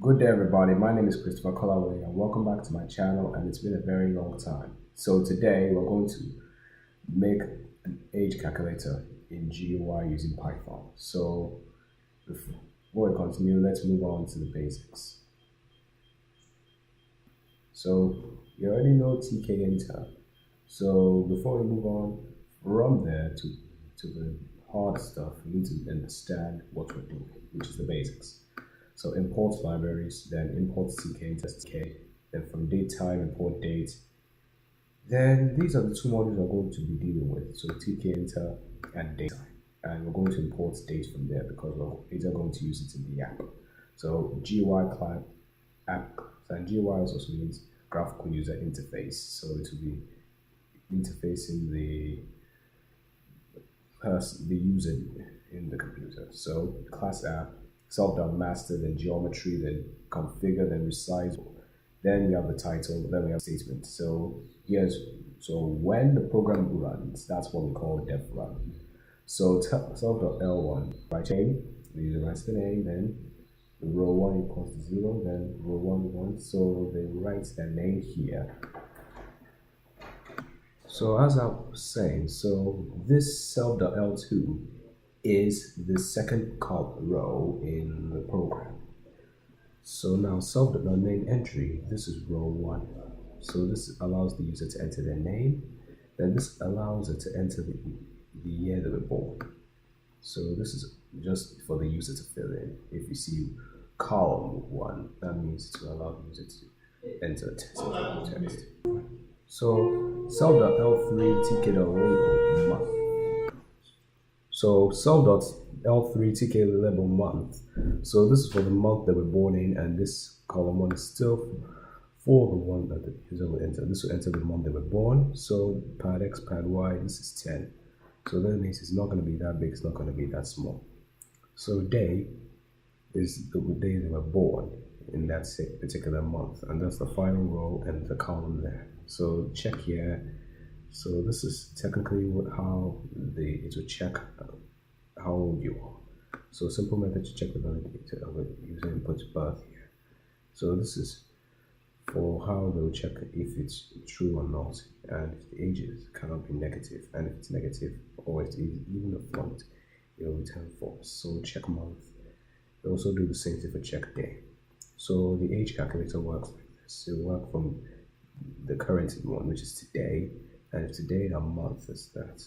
Good day, everybody. My name is Christopher Colaway, and welcome back to my channel. And it's been a very long time. So today we're going to make an age calculator in GUI using Python. So before we continue, let's move on to the basics. So you already know Tkinter. So before we move on from there to the hard stuff, we need to understand what we're doing, which is the basics. So import libraries, then import Tkinter, then from datetime import date. Then these are the two modules we're going to be dealing with. So Tkinter and datetime. And we're going to import date from there because we're either going to use it in the app. So GUI client app, and GUI also means graphical user interface. So it will be interfacing the user in the computer. So class app, self.master, then geometry, then configure, then resize. Then we have the title, then we have statement. So when the program runs, that's what we call def run. So self.l1, right name, the user writes the name, then the row 1 equals to 0, then row 1. So they write their name here. So as I was saying, so this self.l2 is the second row in the program. So now self.name entry, this is row 1. So this allows the user to enter their name. Then this allows it to enter the year they were born. So this is just for the user to fill in. If you see column 1, that means to allow the user to enter text. So self.l3 tk label month. So self.l3 tk label month. So this is for the month that we're born in, and this column 1 is still for the one that the user will enter. This will enter the month they were born. So pad x, pad y, this is 10. So that means it's not going to be that big, it's not going to be that small. So day is the day they were born in that particular month, and that's the final row and the column there. So check here. So this is technically how it will check how old you are. So simple method to check the validity of the user input birth here. So this is for how they'll check if it's true or not, and if the ages cannot be negative, and if it's negative or it's even a float, it will return false. So check month. They also do the same thing for check day. So the age calculator works like this. It will work from the current one, which is today, and if today the month is that.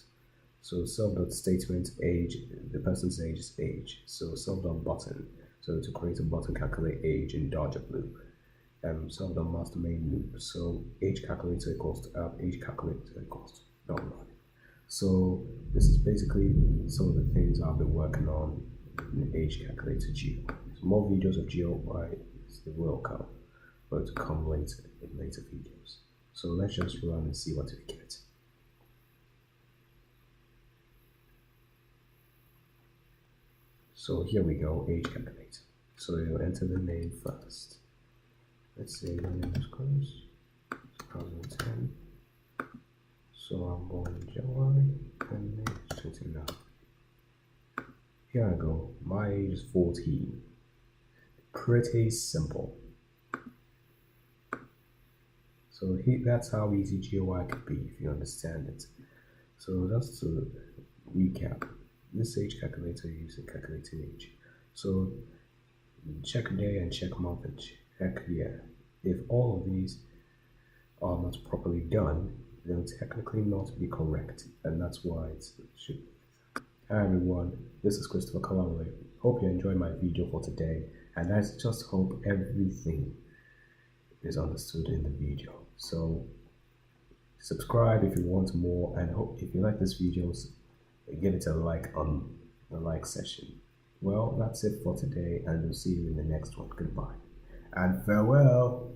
So self.statement age, the person's age is age. So self.button, so to create a button, calculate age in Dodger loop. Self.master main loop. So age calculator equals to app, age calculator equals to download. So this is basically some of the things I've been working on in the age calculator GUI. So more videos of GUI will come, but to come later in later videos. So let's just run and see what we get. So here we go, age calculator. So you'll enter the name first. Let's say my name is Chris, 2010. So I'm born in January, and name is 29. Here I go, my age is 14. Pretty simple. So that's how easy GUI can be if you understand it. So just to recap, this age calculator uses calculating age. So check day and check month and check year. If all of these are not properly done, they'll technically not be correct, and that's why it should be. Hi everyone, this is Christopher Colaway. Hope you enjoyed my video for today, and I just hope everything is understood in the video. So subscribe if you want more, and hope if you like this video, give it a like on the like session. Well, that's it for today, and we'll see you in the next one. Goodbye and farewell.